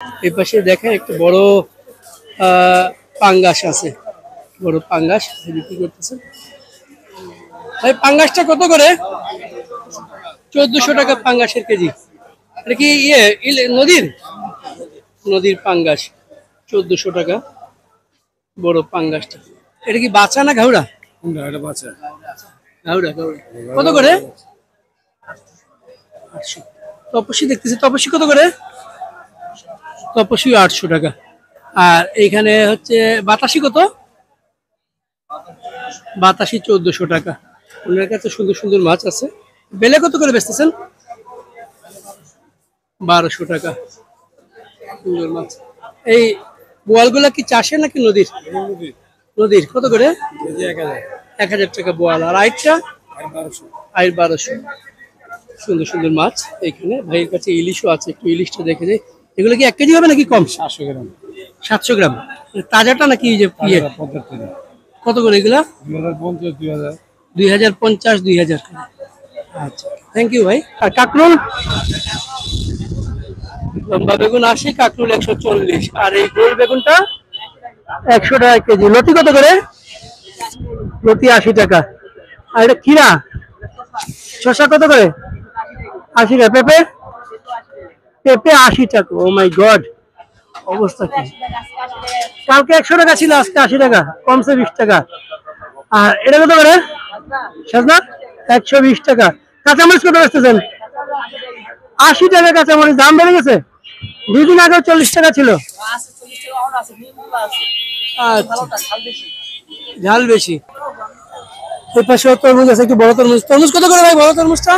এই পাশে দেখেন একটা বড় পাঙ্গাস আছে, বড় পাঙ্গাস বিক্রি করতেছে। ভাই পাঙ্গাসটা কত করে? 1400 টাকা পাঙ্গাসের কেজি। এটা কি নদীর নদীর পাঙ্গাস, 1400 টাকা বড় পাঙ্গাসটা। এটা কি বাচ্চা না ঘাউড়া? এটা বাচ্চা। ঘাউড়া ঘাউড়া। কত করে? 800। তপসী দেখতেছি, তপসী কত করে? তপসী 800 টাকা। আর এইখানে হচ্ছে বাতাসি কত? বাতাসি 1400 টাকা। ওনার কাছে সুন্দর সুন্দর মাছ আছে। বেলে কত করে বেচতেছেন? 1200 টাকা। সুন্দর মাছ। এই বোয়ালগুলা কি চাষের নাকি নদীর? নদীর। কত করে? 1000 টাকা বোয়াল। আর আইটটা? 1200। সুন্দর সুন্দর মাছ এইখানে। ভাইয়ের কাছে ইলিশও আছে, একটু ইলিশটা দেখে যাই। এগুলো কি 1 কেজি হবে নাকি কম? 700 গ্রাম। 700 গ্রাম। তাজাটা নাকি যে ইয়ে? কত করে এগুলা? 2050 2000। আচ্ছা, থ্যাংক ইউ ভাই। আর কাকরুল? লম্বা বেগুন 80, কাকরুল 140। আর এই গোল বেগুনটা 100 টাকা কেজি। লতি কত করে? লতি 80 টাকা। আর এটা খিরা? শসা কত করে? 80 টাকা। পেঁপে? পেঁপে 80 টাকা। ও মাই গড, অবস্থা কি! কালকে 100 টাকা ছিল, আজকে 80 টাকা, কমছে 20 টাকা। আর এটা কত করে? সাজনা 120 টাকা। কাঁচামরিচ কত বেচতেছেন? 80 টাকা কাঁচামরিচ। দাম বেড়ে গেছে। 2 দিন আগে 40 টাকা ছিল। ঝাল বেশি। এই পাশে তরমুজ আছে, একটু বড় তরমুজ। তরমুজ কত করে ভাই বড় তরমুজটা?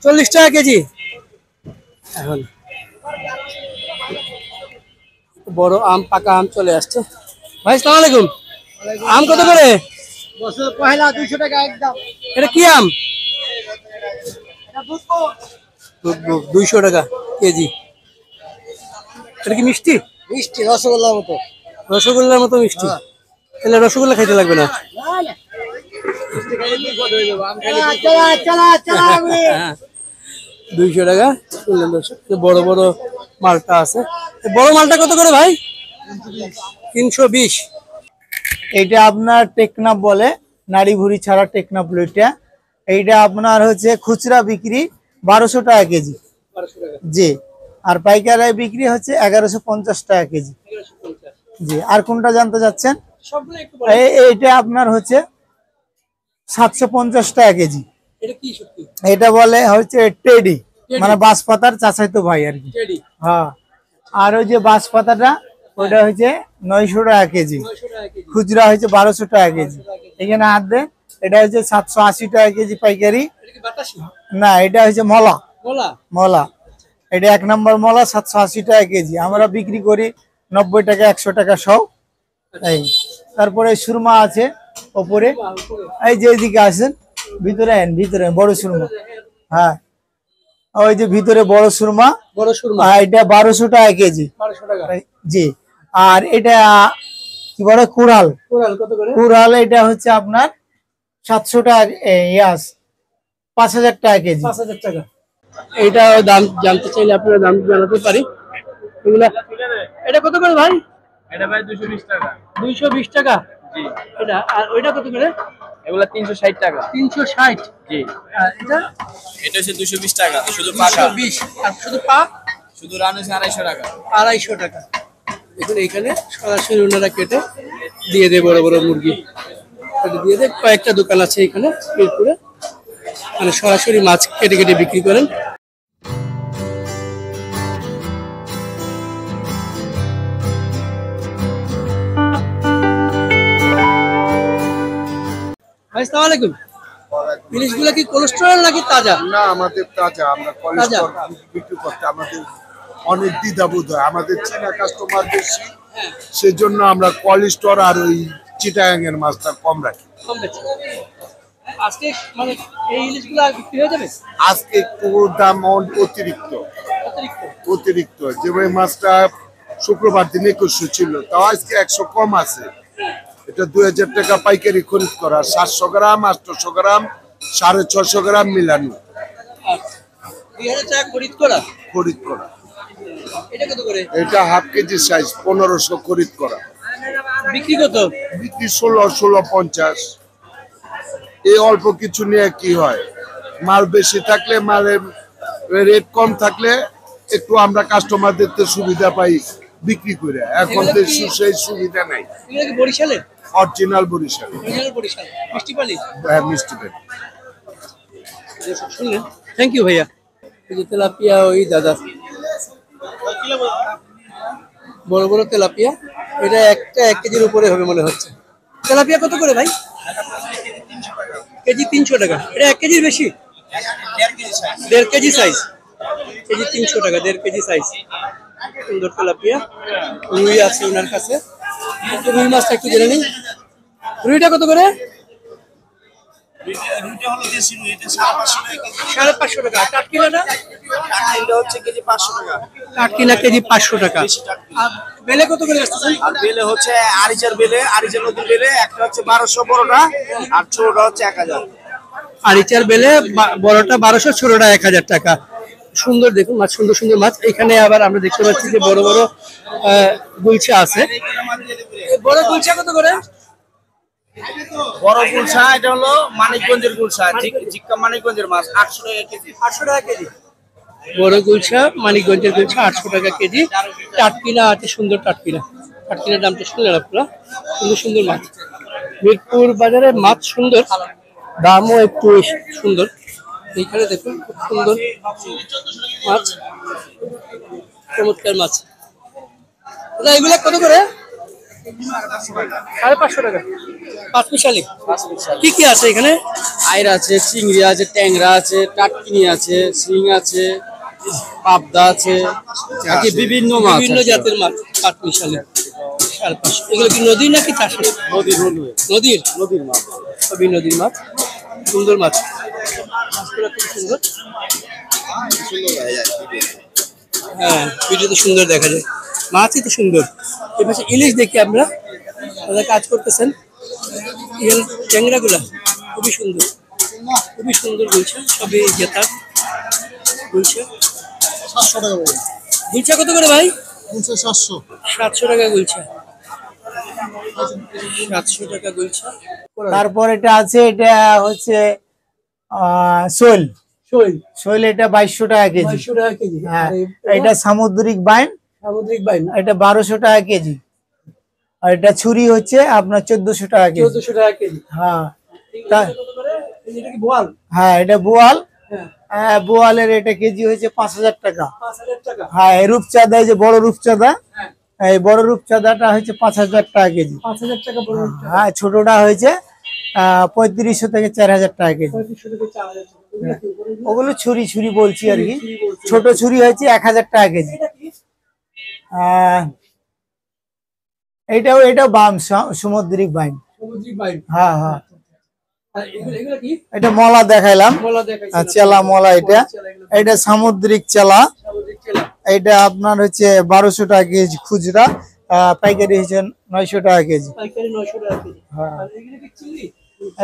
40 টাকা কেজি। এখন বড় আম, পাকা আম চলে আসছে। ভাই সালাম আলাইকুম। আম কত করে? পয়লা 200 টাকা একদম। এটা কি আম? 200 টাকা কেজি। এটা কি মিষ্টি? মিষ্টি রসগোল্লার মতো। রসগোল্লার মতো মিষ্টি। তাহলে রসগোল্লা খাইতে লাগবে না। 200 টাকা। বড় বড় মালটা আছে। বড় মালটা কত করে ভাই? 320। এইটা আপনার টেকনাফ বলে, নাড়ি ভুড়ি ছাড়া টেকনাফ লইটা। এইটা আপনার হচ্ছে খুচরা বিক্রি 1200 টাকা কেজি। জি। আর পাইকারি বিক্রি হচ্ছে 1150 টাকা কেজি। জি। আর কোনটা জানতে চাচ্ছেন? এইটা আপনার হচ্ছে 750 টাকা কেজি। এটা বলে হচ্ছে টেডি, মানে বাঁশপাতার চাচাইতো ভাই আর কি। হ্যাঁ। আর ওই যে বাঁশপাতাটা ওটা হচ্ছে 900 টাকা কেজি। খুচরা হচ্ছে 1200 টাকা কেজি। এখানে হাত দে। এটা হচ্ছে 780 টাকা কেজি পাইকারি। না, এটা হচ্ছে মলা। মলা। এটা 1 নম্বর মলা, 780 টাকা কেজি। আমরা বিক্রি করি 90 টাকা 100 টাকা সব। এই তারপরে সুরমা আছে ওপরে। এই যে এদিকে আসেন, ভিতরে আন, ভিতরে বড় সুরমা। হ্যাঁ, ওই যে ভিতরে বড় সুরমা। বড় সুরমা এটা 1200 টাকা কেজি। 1200 টাকা। জি। আর এটা কি বলে কুড়াল। কত করে? কুড়াল এটা হচ্ছে আপনার 700 টাকা, 5000 টাকা কেজি। 5000 টাকা। এইটা দাম জানতে চাইলে আপনারা দাম জানাতে পারি। এগুলা এটা কত করে ভাই? এটা ভাই 220 টাকা। 220 টাকা। জি। এটা আর ওইটা কত করে? এগুলা 360 টাকা। 360। জি। আর এটা? এটা হচ্ছে 220 টাকা শুধু পাকা। 220। আর শুধু পা? শুধু রান হচ্ছে 250 টাকা। 250 টাকা। দেখুন এইখানে সরাসরি ওনারা কেটে দিয়ে দেয় বড় বড় মুরগি। কেটে দিয়ে দেয়। কয়েকটা দোকান আছে এখানে মিরপুরে, মানে সরাসরি মাছ কেটে কেটে বিক্রি করেন। আসসালামু আলাইকুম। ইলিশগুলো কি কোলেস্টেরল নাকি তাজা? না, আমাদের তাজা। আমরা কোলেস্টেরল বিক্রি করতে আমাদের অনেক দ্বিধাবোধ হয়। আমাদের চীনা কাস্টমার বেশি, সেজন্য আমরা কোলেস্টেরল আর ওই চিটাগাং এর মাছটা কম রাখি। আজকে মানে এই ইলিশগুলো বিক্রি হয়ে যাবে? আজকে একটু দাম অতিরিক্ত। যে ওই মাছটা শুক্রবার দিন 2100 ছিল, তাও আজকে 100 কম আছে। এটা 2000 টাকা পাইকারি খরিদ করা। 700 গ্রাম 800 গ্রাম 650 গ্রাম মিলানো। 2000 টাকা খরিদ করা। এটা কত করে? এটা হাফ কেজি সাইজ 1500 খরিদ করা, বিক্রি কত? বিক্রি 1650। এই অল্প কিছু নিয়ে কি হয়, মাল বেশি থাকলে, মালের রেট কম থাকলে একটু আমরা কাস্টমারদের সুবিধা পাই বিক্রি করে। এখন তো সেই সুবিধা নাই। এগুলো কি বরিশালের? অরিজিনাল বরিশাল। অরিজিনাল বরিশাল মিষ্টি পালি। হ্যাঁ, মিষ্টি পেট। শুনলেন, থ্যাংক ইউ ভাইয়া। এই যে তেলাপিয়া ওই দাদা, বড় বড় তেলাপিয়া, এটা একটা 1 কেজির উপরে হবে মনে হচ্ছে। তেলাপিয়া কত করে ভাই? কেজি 300 টাকা। এটা 1 কেজির বেশি? 1.5 কেজি সাইজ, কেজি 300 টাকা, 1.5 কেজি সাইজ। সুন্দর তেলাপিয়া। রুই আছে ওনার কাছে। রুই মাছটা একটু জেনে নিই, রুইটা কত করে? 550 টাকা। টাটকিনাটা? টাটকিনা কেজি 500 টাকা। আর বেলে কত করে আসতেছেন? আর বেলে হচ্ছে আরিচার বেলে, আরিচার নদীর বেলে, একটা হচ্ছে 1200 বড়টা, আর ছোটটা হচ্ছে 1000। আরিচার বেলে বড়টা 1200, ছোটটা 1000 টাকা। সুন্দর, দেখুন মাছ, সুন্দর সুন্দর মাছ। এখানে আবার আমরা দেখতে পাচ্ছি যে বড় বড় গুলশা আছে। বড় গুলশা কত করে? বড় গুলশা এটা হলো মানিকগঞ্জের গুলশা, জিক্কা মানিকগঞ্জের মাছ, 800 টাকা কেজি। 800 টাকা কেজি। বড় গুলশা, মানিকগঞ্জের গুলশা 800 টাকা কেজি। টাটকিনা আছে, সুন্দর টাটকিনা। টাটকিনার দামটা শুনলেন আপনারা, সুন্দর সুন্দর মাছ। মিরপুর বাজারে মাছ সুন্দর, দামও একটু সুন্দর। এইখানে দেখুন খুব সুন্দর মাছ, চমৎকার মাছ। এগুলো কত করে? 550 টাকা। 5 মিশালি। কি কি আছে এখানে? আইর আছে, চিংড়ি আছে, ট্যাংরা আছে, টাটকিনি আছে, শিং আছে, পাবদা আছে, বিভিন্ন মাছ, বিভিন্ন জাতের মাছ। 5 মিশালি 550। এগুলো কি নদী নাকি চাষের? নদীর নদীর নদীর মাছ। সবই নদীর মাছ। সুন্দর মাছ, মাছগুলো খুব সুন্দর। হ্যাঁ, ভিডিও তো সুন্দর দেখা যায়, মাছই তো সুন্দর। এই পাশে ইলিশ দেখি আমরা, ওরা কাজ করতেছেন। ট্যাংরা গুলা খুবই সুন্দর, খুবই সুন্দর বলছে। সবই জেতার বলছে। 700 টাকা বলে। গুলছা কত করে ভাই? 700। 700 টাকা গুলছা। 700 টাকা গুলছা। তারপর এটা আছে, এটা হচ্ছে শোল। শোল এটা 2200 টাকা কেজি। 200 টাকা কেজি। হ্যাঁ, এটা সামুদ্রিক বাইন, সামুদ্রিক বাইন এটা 1200 টাকা কেজি। আর এটা ছুরি হচ্ছে আপনার 1400 টাকা কেজি। 1400 টাকা কেজি। হ্যাঁ, এটা কি বোয়াল? হ্যাঁ এটা বোয়াল। হ্যাঁ, হ্যাঁ, বোয়ালের এটা কেজি হয়েছে 5000 টাকা। 5000 টাকা। হ্যাঁ, এই রূপচাঁদা, এই যে বড় রূপচাঁদা, হ্যাঁ, এই বড় রূপচাঁদাটা হচ্ছে 5000 টাকা কেজি। 5000 টাকা বড় রূপচাঁদা। হ্যাঁ, ছোটটা হয়েছে 3500 থেকে 4000 টাকা কেজি। 3500 থেকে 4000 টাকা। ওগুলো ছুরি ছুরি বলছি আর কি। ছোট ছুরি হয়েছে 1000 টাকা কেজি। এটা কি? এটাও বাম, সামুদ্রিক বাইন। সামুদ্রিক বাইন। হ্যাঁ হ্যাঁ, আর এগুলো কি? এটা মলা দেখাইলাম, মলা দেখাইছেন। চেলা মলা। এটা সামুদ্রিক চেলা। সামুদ্রিক চেলা। এটা আপনার হচ্ছে 1200 টাকা কেজি খুচরা, পাইকারি হচ্ছে 900 টাকা কেজি। পাইকারি 900 টাকা কেজি। হ্যাঁ। আর এগুলো কি চিংড়ি?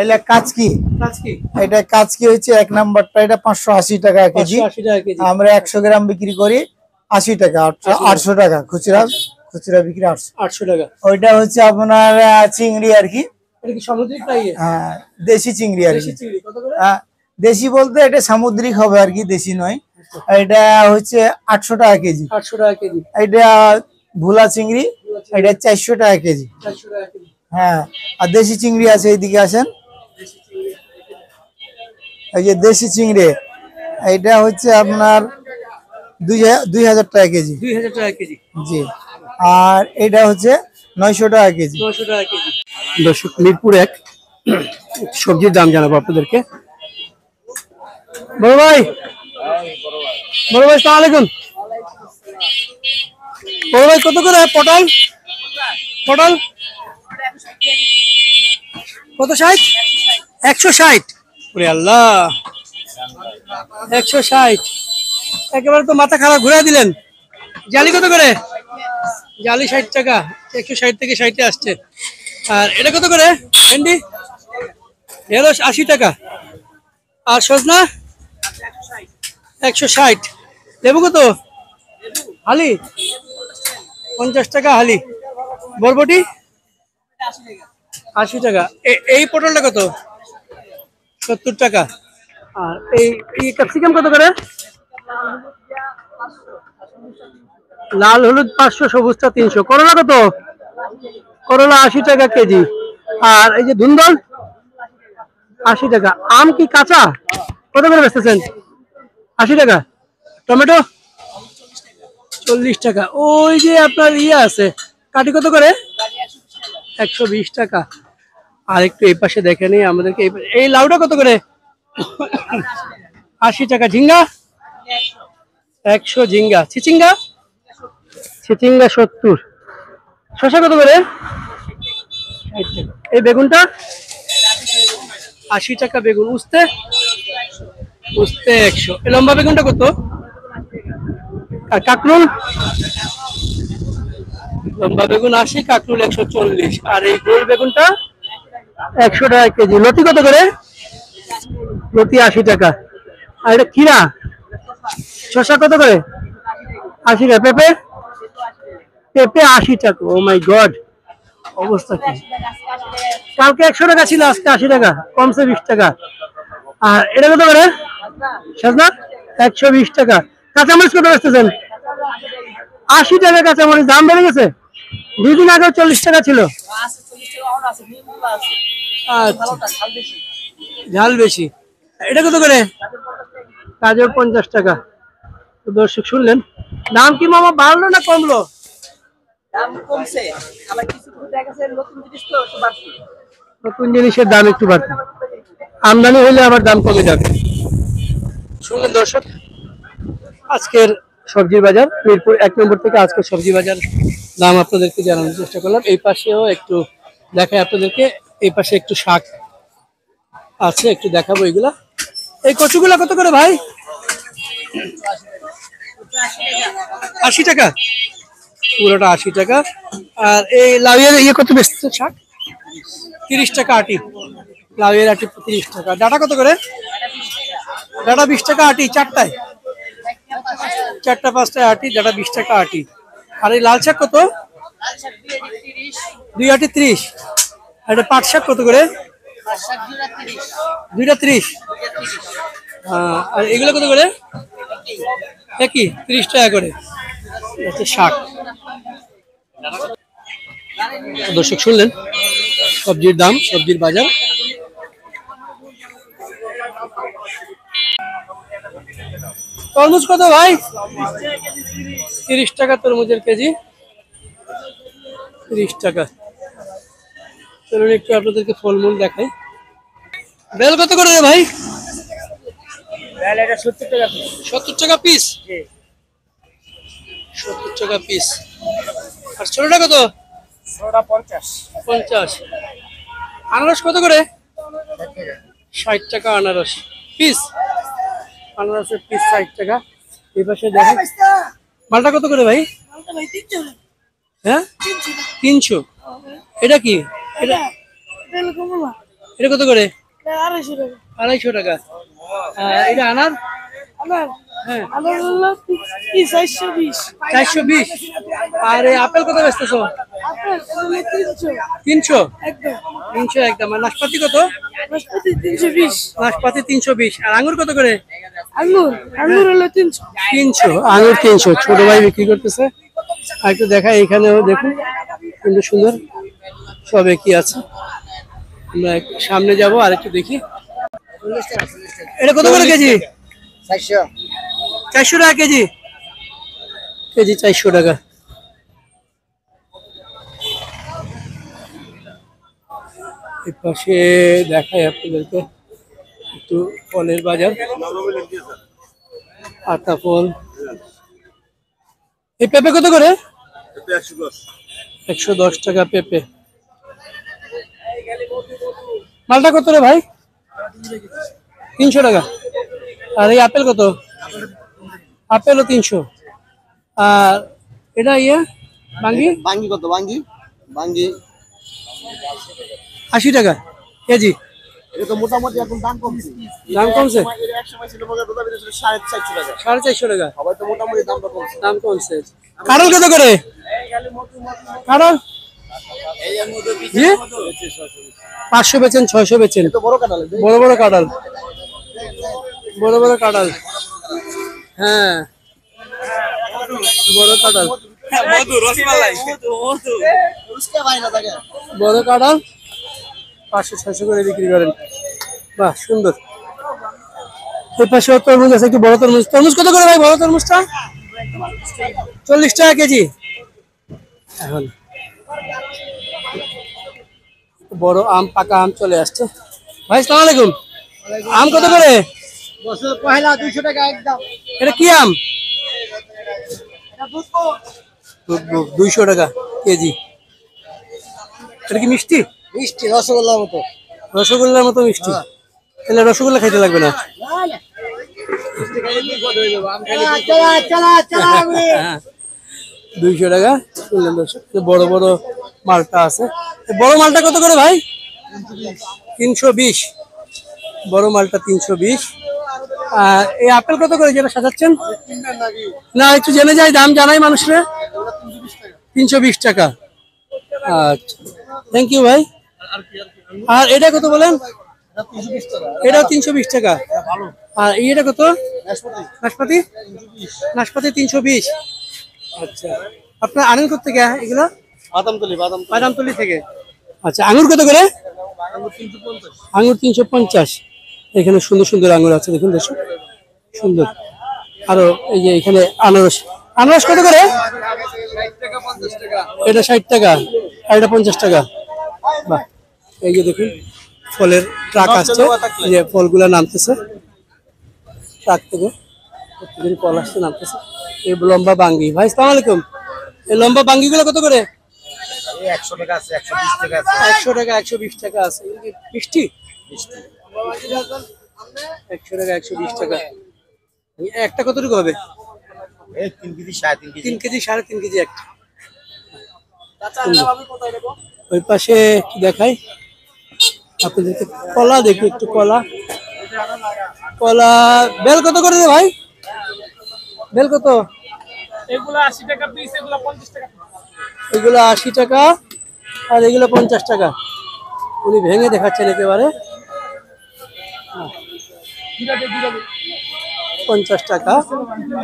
এটা কাচকি। কাচকি। এটা কাচকি হচ্ছে 1 নাম্বারটা, এটা 580 টাকা কেজি। 580 টাকা কেজি। আমরা 100 গ্রাম বিক্রি করি 80 টাকা, 800 টাকা খুচরা। খুচরা বিক্রি 800। 800 টাকা। ওইটা হচ্ছে আপনার চিংড়ি আর কি। এটা কি সামুদ্রিক না ইয়ে? হ্যাঁ, দেশি চিংড়ি আর দেশি কি। চিংড়ি কত করে? দেশি বলতে এটা সামুদ্রিক হবে আর কি, দেশি নয়। এটা হচ্ছে 800 টাকা কেজি। 800 টাকা কেজি। এটা ভোলা চিংড়ি, এটা 400 টাকা কেজি। 400 টাকা কেজি। হ্যাঁ, আর দেশি চিংড়ি আছে, এইদিকে আসেন। এই যে দেশি চিংড়ি, এটা হচ্ছে আপনার 2000 টাকা কেজি। 2000 টাকা কেজি। জি। আর এটা হচ্ছে 900 টাকা কেজি। 900 টাকা কেজি। দর্শক, মিরপুর 1 সবজির দাম জানাবো আপনাদেরকে। বড় ভাই, আসসালামু আলাইকুম। বড় ভাই কত করে পটল? পটল কত? 60? 160? ওরে আল্লাহ, 160! একেবারে তো মাথা খারাপ ঘুরে দিলেন। জালি কত করে? জালি 60 টাকা। 160 থেকে 60 এ আসছে। আর এটা কত করে ভেন্ডি? ঢেঁড়স 80 টাকা। আর সজনা 160। লেবু কত? হালি 50 টাকা হালি। বরবটি 80 টাকা। এই পটলটা কত? 70 টাকা। আর এই ক্যাপসিকাম কত করে? লাল হলুদ 500, সবুজটা 300। করলা কত? করলা 80 টাকা কেজি। আর এই যে ধুন্দল 80 টাকা। আম কি কাঁচা? কত করে বেচতেছেন? 80 টাকা। টমেটো 40 টাকা। ওই যে আপনার আছে, কাটি কত করে? 120 টাকা। আর একটু এই পাশে দেখে নিই আমাদেরকে। এই লাউটা কত করে? 80 টাকা। ঝিঙ্গা 100। ঝিঙ্গা চিচিঙ্গা 70। শসা কত করে? 60 টাকা। এই বেগুনটা 80 টাকা বেগুন। উস্তে 100। এই লম্বা বেগুনটা কত? আর কাকরুল? লম্বা বেগুন 80, কাকরুল 140। আর এই গোল বেগুনটা 100 টাকা কেজি। লতি কত করে? লতি 80 টাকা। আর এটা খিরা? শসা কত করে? 80 টাকা। পেঁপে? পেঁপে 80 টাকা। ও মাই গড, অবস্থা কি! কালকে 100 টাকা ছিল, আজকে 80 টাকা, কমছে 20 টাকা। আর এটা কত করে? সজনা 120 টাকা। কাঁচামরিচ কত বেচতেছেন? 80 টাকা কাঁচামরিচ। দাম বেড়ে গেছে? 2 দিন আগে 40 টাকা ছিল। আচ্ছা, ঝাল বেশি। এটা কত করে? গাজর 50 টাকা। তো দর্শক শুনলেন, দাম কি মামা বাড়লো না কমলো? নতুন জিনিসের দাম একটু বাড়ছে, আমদানি হলে আবার দাম কমে যাবে। শুনলেন দর্শক, আজকের সবজি বাজার মিরপুর 1 নম্বর থেকে আজকের সবজি বাজার দাম আপনাদেরকে জানানোর চেষ্টা করলাম। এই পাশেও একটু দেখাই আপনাদেরকে। এই পাশে একটু শাক আছে, একটু দেখাবো এগুলা। এই কচুগুলা কত করে ভাই? 80 টাকা। পুরোটা 80 টাকা। আর এই লাউয়ের কত বেচতেছে শাক? 30 টাকা আটি। লাউয়ের আটি 30 টাকা। ডাটা কত করে? ডাটা 20 টাকা আটি। চারটা 5টায় আটি। ডাটা 20 টাকা আটি। আর এই লাল শাক কত? 2 আটি 30। আর এটা পাট শাক কত করে? 2টা 30। আর এগুলো কত করে? একই 30 টাকা করে। হচ্ছে শাক। দর্শক শুনলেন সবজির দাম, সবজির বাজার। তরমুজ কত ভাই? 30 টাকা তরমুজের কেজি। 30 টাকা। চলুন একটু আপনাদেরকে ফলমূল দেখাই। বেল কত করে রে ভাই? 70 টাকা। 70 টাকা পিস? 70 টাকা পিস। আর ছোটটা কত? 50। আনারস কত করে? 60 টাকা আনারস পিস। আনারসের পিস 60 টাকা। এই পাশে দেখেন মালটা কত করে ভাই? হ্যাঁ 300। এটা কি? এটা কত করে? 250 টাকা। এটা আনার? হ্যাঁ 420। আর এই আপেল কত বেচতেছো? 300। 300 একদম। আর নাশপাতি কত? নাশপাতি 320। আর আঙ্গুর কত করে? আঙ্গুর হলো 300। 300 আঙ্গুর 300। ছোট ভাই বিক্রি করতেছে। আর একটু দেখাই, এখানেও দেখুন কিন্তু সুন্দর সব কি আছে। আমরা সামনে যাব আর একটু দেখি। এটা কত করে কেজি? 400 টাকা কেজি। কেজি 400 টাকা। এই পাশে দেখাই আপনাদেরকে একটু ফলের বাজার। আতা ফল। এই পেঁপে কত করে? 110 টাকা পেঁপে। মালটা কত রে ভাই? 300 টাকা। আর এই আপেল কত? আপেলও 300। আর এটা বাঙ্গি কত? বাঙ্গি 80 টাকা কেজি। এটা তো মোটামুটি এখন দাম কমছে। দাম কমছে? এর এক সময় ছিল মনে রোজা বেঁধে ছিল 450 টাকা। 450 টাকা সবাই তো মোটামুটি দামটা কমছে। দাম কমছে। কাঁঠাল কত করে? কাঁঠাল জি 500 বেচেন, 600 বেচেন। তো বড় কাঁঠাল বড় বড় কাঁঠাল, বড় বড় কাঁঠাল। হ্যাঁ বড় কাঁঠাল, মধু রসমালাই মধু উসকে ভাই না থাকে। বড় কাঁঠাল 500-600 করে বিক্রি করেন। বাহ সুন্দর। এই পাশে তরমুজ আছে, একটু বড় তরমুজ। তরমুজ কত করে ভাই বড় তরমুজটা? 40 টাকা কেজি। এখন বড় আম, পাকা আম চলে আসছে। ভাই সালাম আলাইকুম। আম কত করে? বছর পয়লা 200 টাকা একদম। এটা কি আম? 200 টাকা কেজি। এটা কি মিষ্টি? মিষ্টি রসগোল্লার মতো। রসগোল্লার মতো মিষ্টি। তাহলে রসগোল্লা খাইতে লাগবে না। 200 টাকা শুনলেন দর্শক। বড় বড় মালটা আছে। বড় মালটা কত করে ভাই? 320। বড় মালটা 320। আর এই আপেল কত করে যেটা সাজাচ্ছেন? না একটু জেনে যাই, দাম জানাই মানুষরা। 320 টাকা। আচ্ছা থ্যাংক ইউ ভাই। আর এটা কত বলেন? এটা 320 টাকা। আর এটা কত? নাশপাতি? নাশপাতি 320। আচ্ছা আপনার আনেন কোথা থেকে এগুলো? বাদামতলি থেকে। আচ্ছা আঙ্গুর কত করে? আঙ্গুর 350। এখানে সুন্দর সুন্দর আঙ্গুর আছে দেখুন দর্শক, সুন্দর। আরো এই যে এখানে আনারস, আনারস কত করে? এটা 60 টাকা আর এটা 50 টাকা। বাহ এই যে দেখুন ফলের ট্রাক আসছে, এই যে ফলগুলা নামতেছে ট্রাক থেকে, প্রত্যেকদিন ফল আসছে নামতেছে। এই লম্বা বাঙ্গি। ভাই সালাম আলাইকুম। এই লম্বা বাঙ্গি গুলো কত করে? 100 টাকা আছে 120 টাকা আছে 100 টাকা 120 টাকা আছে। মিষ্টি 100 টাকা 120 টাকা। একটা কতটুকু হবে? এই 3 কেজি 3.5 কেজি 3 কেজি 3.5 কেজি একটা। ওই পাশে কি দেখাই আপনাদেরকে? কলা দেখি একটু। কলা, কলা বেল কত করে রে ভাই? বেল কত? এগুলো 80 টাকা পিস, এগুলো 50 টাকা। এগুলো 80 টাকা আর এগুলো 50 টাকা। উনি ভেঙে দেখাচ্ছেন একেবারে। 50 টাকা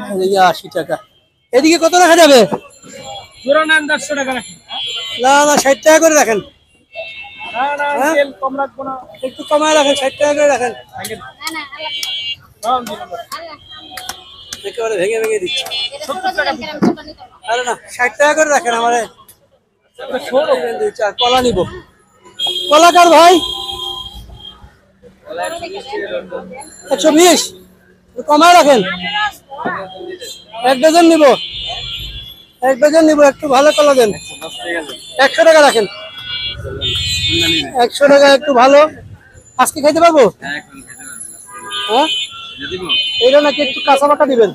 আর এই 80 টাকা। এদিকে কত রাখা যাবে? জোড়া নেন 150 টাকা রাখি। না না 60 টাকা করে রাখেন। না না হ্যাঁ? তেল কম রাখবো না। একটু কমায় রাখেন, 60 টাকা করে রাখেন। একেবারে ভেঙে ভেঙে দিচ্ছে। আরে না 60 টাকা করে রাখেন। আমারে কলা নিব। কলা কার ভাই? 120 কমায় রাখেন। 1 ডজন নিব, 1 ডজন নিব। একটু ভালো কলা দেন। 100 টাকা রাখেন। 100 টাকা একটু ভালো। আজকে খাইতে পারবো? হ্যাঁ এইটা নাকি একটু কাঁচা পাকা দিবেন?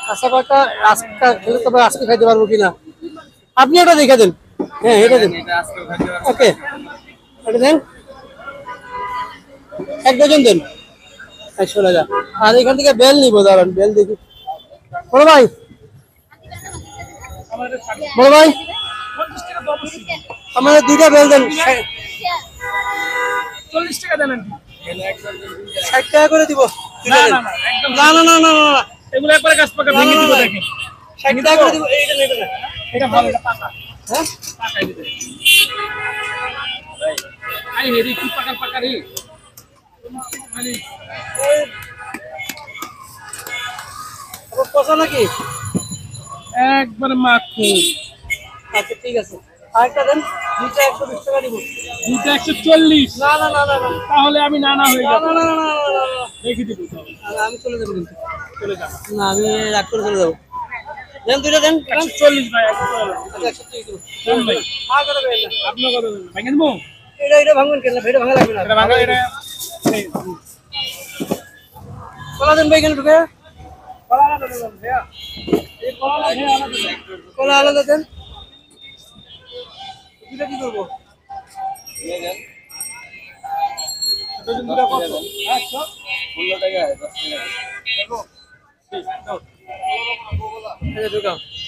কাঁচা পাকা আজকে খেলে তবে আজকে খাইতে পারবো কিনা আপনি ওটা দেখে দেন। হ্যাঁ এটা দেন। ওকে এটা দেন, 1 ডজন দেন 100 টাকা। আর এখান থেকে বেল নিবো, দাঁড়ান বেল দেখি। বড় ভাই, বড় ভাই আমার 2টা বেল দেন। 40 টাকা দেন। 60 টাকা করে দিব। না না না একদম না না না না না এগুলো একবারে গাছ পাকা ভেঙে দিব দেখেন। 60 টাকা করে দিব। এইটা নেবেন না। এটা ভালো, এটা পাকা। হ্যাঁ পাকাই দিতে। আই হেরি কি পাকা পাকা রে। মানে আবার পচা নাকি? একবারে মাখু। আচ্ছা ঠিক আছে, আরেকটা দেন। 2টা 120 টাকা দিব। দুটো 140। না না না না না তাহলে আমি না না হয়ে না যাব। না না না না, না, না। দেখি দিব। আমি চলে যাবো কিন্তু। চলে যান। না আমি রাগ করে চলে যাবো। দেন 2টা দেন। 140 ভাই একদম। 130 দিব। দেন ভাই। আর করে বেল না। আপনি কত দেন? ভেঙে দিব। এটা ভাঙবেন কেন? এটা ভাঙা লাগবে না। এটা ভাঙা এটা এই কলা দেন ভাই এখানে ঢুকে। কলা আলাদা দেন ভাইয়া। এই কলা আলাদা দেন। কলা আলাদা দেন। 2টা কি করবো?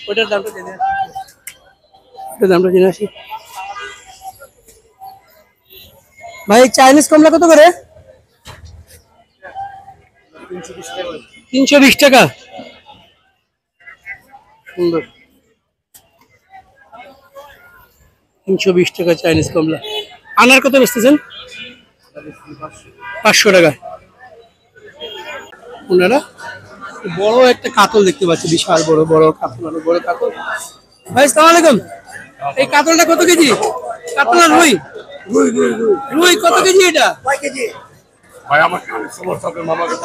ওটার দামটা জেনে আসি। ওটার দামটা জেনে আসি। ভাই চাইনিজ কমলা কত করে? 320 টাকা। সুন্দর, 320 টাকা চাইনিজ কমলা। আনার কত বেচতেছেন? 500 টাকা। ওনারা বড় একটা কাতল দেখতে পাচ্ছি, বিশাল বড় বড় কাতল, অনেক বড় কাতল। ভাই আসসালামু আলাইকুম, এই কাতলটা কত কেজি? কাতল আর রুই? রুই কত কেজি এটা?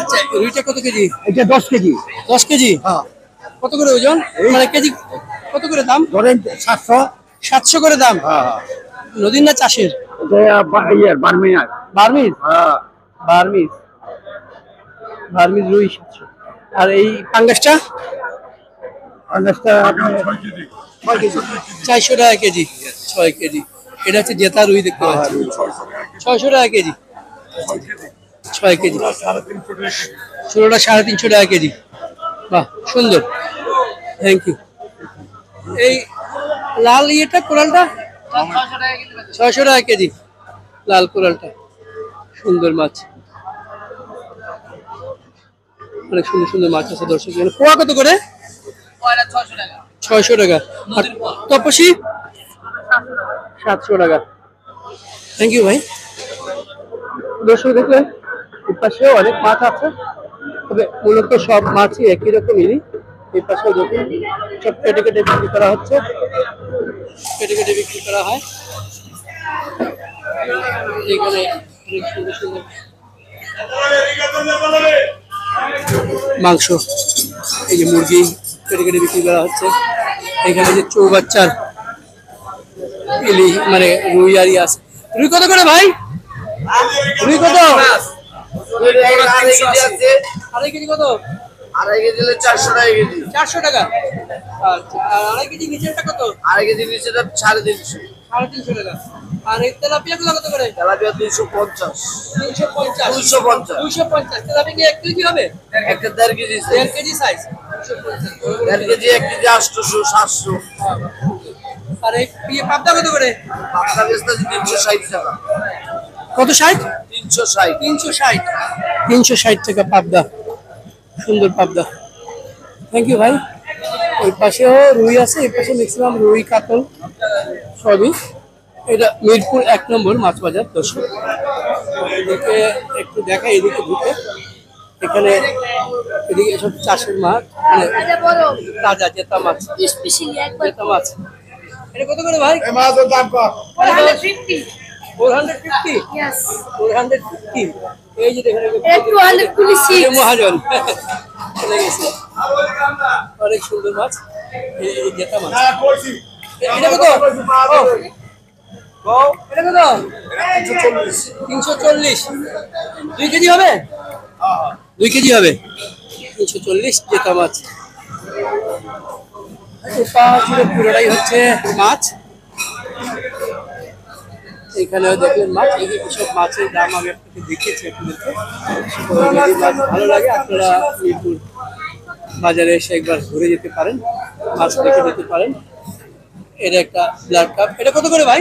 আচ্ছা, রুইটা কত কেজি? এটা 10 কেজি। 10 কেজি। কত করে ওজন? মানে কেজি কত করে দাম? ধরেন 700। 700 করে দাম। নদীর না চাষের? বার্মিজ। বার্মিজ? বার্মিজ, বার্মিজ রুই 700। আর এই পাঙ্গাসটা? পাঙ্গাসটা 400 টাকা কেজি। 6 কেজি। এটা হচ্ছে জেতা রুই দেখতে পাচ্ছি, 600 টাকা কেজি। 6 কেজি। ছোটটা 350 টাকা কেজি। বাহ, সুন্দর, থ্যাংক ইউ। এই লাল ইয়েটা কোরালটা 600 টাকা কেজি। লাল কোরালটা সুন্দর মাছ, অনেক সুন্দর সুন্দর মাছ আছে দর্শক। পোয়া কত করে? 600 টাকা। আর তপসি 700 টাকা। থ্যাংক ইউ ভাই। দর্শক দেখলেন এই পাশেও অনেক মাছ আছে, তবে মূলত সব মাছই একই রকমেরই। এই পাশেও দেখুন সব কেটে কেটে বিক্রি করা হচ্ছে, কেটে কেটে বিক্রি করা হয়। এখানে অনেক সুন্দর সুন্দর মাংস, এই যে মুরগি কেটে কেটে বিক্রি করা হচ্ছে। এখানে যে চৌবাচ্চার ইলি মানে রুই আরি আছে। রুই কত করে ভাই? রুই কত? আড়াই কেজি কত? 2.5 কেজি 400 টাকা কেজি। 400 টাকা। আচ্ছা, আর আড়াই কেজি নিচেরটা কত? 2.5 কেজি নিচেটা 350। 350 টাকা। আর এই তেলাপিয়া গুলো কত করে? তেলাপিয়া 250। 250। 250। 250। তেলাপিয়া কি 1 কেজি হবে? একটা 1.5 KG. 1.5 KG size. 250। 1.5 KG 1 KG 800 700। আর এই পাবদা কত করে? পাবদা বেচতে 360 টাকা। কত 60? 360। 360। 360 টাকা পাবদা, সুন্দর পাবদা। থ্যাংক ইউ ভাই। ওই পাশেও রুই আছে, এই পাশে ম্যাক্সিমাম রুই কাতল সবই। এটা মিরপুর 1 নম্বর মাছ বাজার দর্শক। এদিকে একটু দেখা, এদিকে ঢুকে এখানে এদিকে সব চাষের মাছ, মানে তাজা জেতা মাছ, জেতা মাছ। এটা কত করে ভাই? 450. 450? Yes. 450। এই যে দেখেন It's 226. মহাজন চলে গেছে। অনেক সুন্দর মাছ, এই জেতা মাছ। এটা কত? এটা কত? 340। 2 কেজি হবে? 2 কেজি হবে। 340 জেতা মাছ। পুরোটাই হচ্ছে মাছ। এখানেও দেখলেন মাছ। এই সব মাছের দাম আমি আপনাকে দেখিয়েছি আপনাদেরকে। যদি মাছ ভালো লাগে আপনারা মিরপুর বাজারে এসে একবার ঘুরে যেতে পারেন, মাছ দেখে যেতে পারেন। এটা একটা ব্লাড কাপ। এটা কত করে ভাই?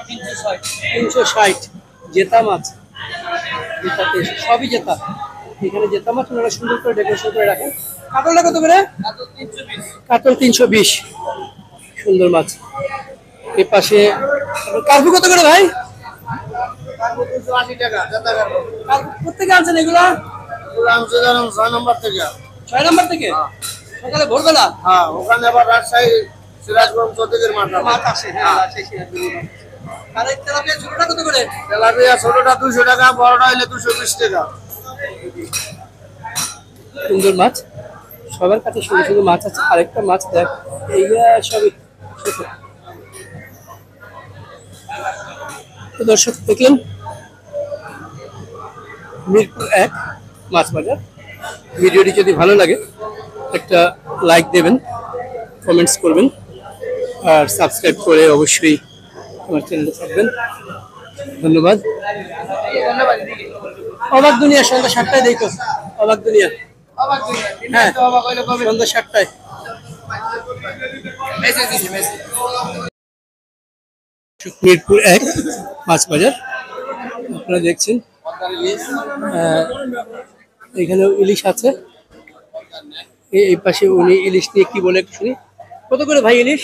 360। জেতা মাছ, জেতাতে সবই জেতা। এখানে জেতা মাছ ওনারা সুন্দর করে ডেকোরেশন করে রাখেন। কাতলটা কত করে? কাতল 320। সুন্দর মাছ। এর পাশে কার্পু কত করে ভাই? 280 টাকা। কোথেকে আনছেন এগুলা? 6 নম্বর থেকে। 6 নম্বর থেকে? সকালে ভোরবেলা? হ্যাঁ, ওখানে আবার রাজশাহী সিরাজগঞ্জ চৌধুরীর মাঠ আসে। হ্যাঁ, আছে সিরাজগঞ্জ। আর এই তেলাপিয়া ছোটটা কত করে? তেলাপিয়া ছোটটা 200 টাকা, বড়টা হইলে 220 টাকা। সুন্দর মাছ, সবার কাছে সুন্দর সুন্দর মাছ আছে। আরেকটা মাছ দেখ, এইগুলা সবই ছোট। তো দর্শক দেখলেন মিরপুর 1 মাছ বাজার। ভিডিওটি যদি ভালো লাগে একটা লাইক দেবেন, কমেন্টস করবেন, আর সাবস্ক্রাইব করে অবশ্যই আমার চ্যানেলে থাকবেন। ধন্যবাদ। অবাক দুনিয়া সন্ধ্যা 7টায় দেখো, অবাক দুনিয়া। হ্যাঁ সন্ধ্যা 7টায়। মিরপুর 1 মাছ বাজার আপনারা দেখছেন, এখানে ইলিশ আছে। এই পাশে উনি ইলিশ নিয়ে কি বলে একটু শুনি। কত করে ভাই ইলিশ?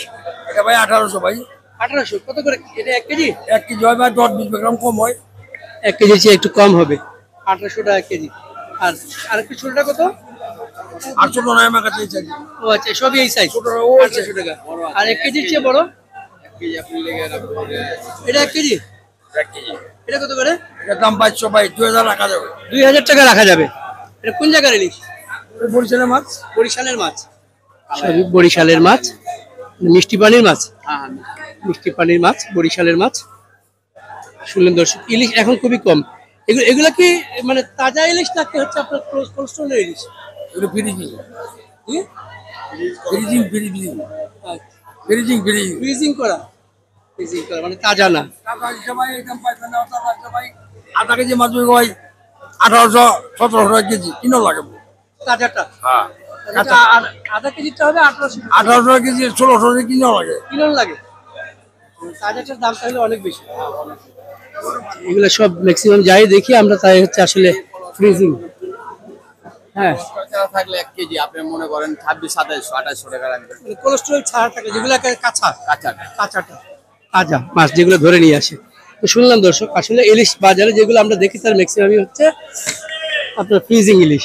এটা ভাই 1800 ভাই। 1800 কত করে? এটা 1 কেজি? 1 কেজি হয় ভাই 10-20 গ্রাম কম হয়। 1 কেজির চেয়ে একটু কম হবে, 1800 টাকা কেজি। আর আরেকটু ছোটটা কত? 800 টাকা আমার কাছে চাই। ও আচ্ছা, সবই এই সাইজ, 1800 টাকা। আর 1 কেজির চেয়ে বড়? 1 কেজি আপনি লেগে রাখবেন। এটা 1 কেজি? 1 কেজি। এটা কত করে? এটার দাম 500 ভাই, 2000 রাখা যাবে। 2000 টাকা রাখা যাবে। এটা কোন জায়গার ইলিশ? বরিশালের মাছ। বরিশালের মাছ, সবই বরিশালের মাছ, মিষ্টি পানির মাছ। মিষ্টি পানির মাছ, বরিশালের মাছ। শুনলেন দর্শক, ইলিশ এখন খুবই কম। এগুলা কি মানে তাজা ইলিশ নাকি হচ্ছে আপনার কোল্ড স্টোরের ইলিশ? এটা ফ্রিজিং। কি? ফ্রিজিং ফ্রিজিং করা? ফ্রিজিং করা মানে তাজা না। টাকা হিসাবে একদম পাইবেন না, টাকা হিসাবে আধা কেজি মাছ হয় 1800-1700 টাকা কেজি কিনো লাগে। তাজাটা? হ্যাঁ। আচ্ছা, আর আধা কেজিটা হবে 1800 1800 টাকা কেজি, 1600 টাকা কিনো লাগে। কিলো লাগে। তাজাটার দাম তাহলে অনেক বেশি। এগুলো সব ম্যাক্সিমাম যাই দেখি আমরা তাই হচ্ছে আসলে ফ্রিজিং। হ্যাঁ, থাকলে 1 কেজি আপনি মনে করেন 2600-2700-2800 টাকা রাখবেন। কোলেস্ট্রল ছাড়া থাকে যেগুলো কাঁচা কাঁচাটা। কাঁচাটা তাজা মাছ যেগুলো ধরে নিয়ে আসে। তো শুনলাম দর্শক, আসলে ইলিশ বাজারে যেগুলো আমরা দেখি তার ম্যাক্সিমামই হচ্ছে আপনার ফ্রিজিং ইলিশ।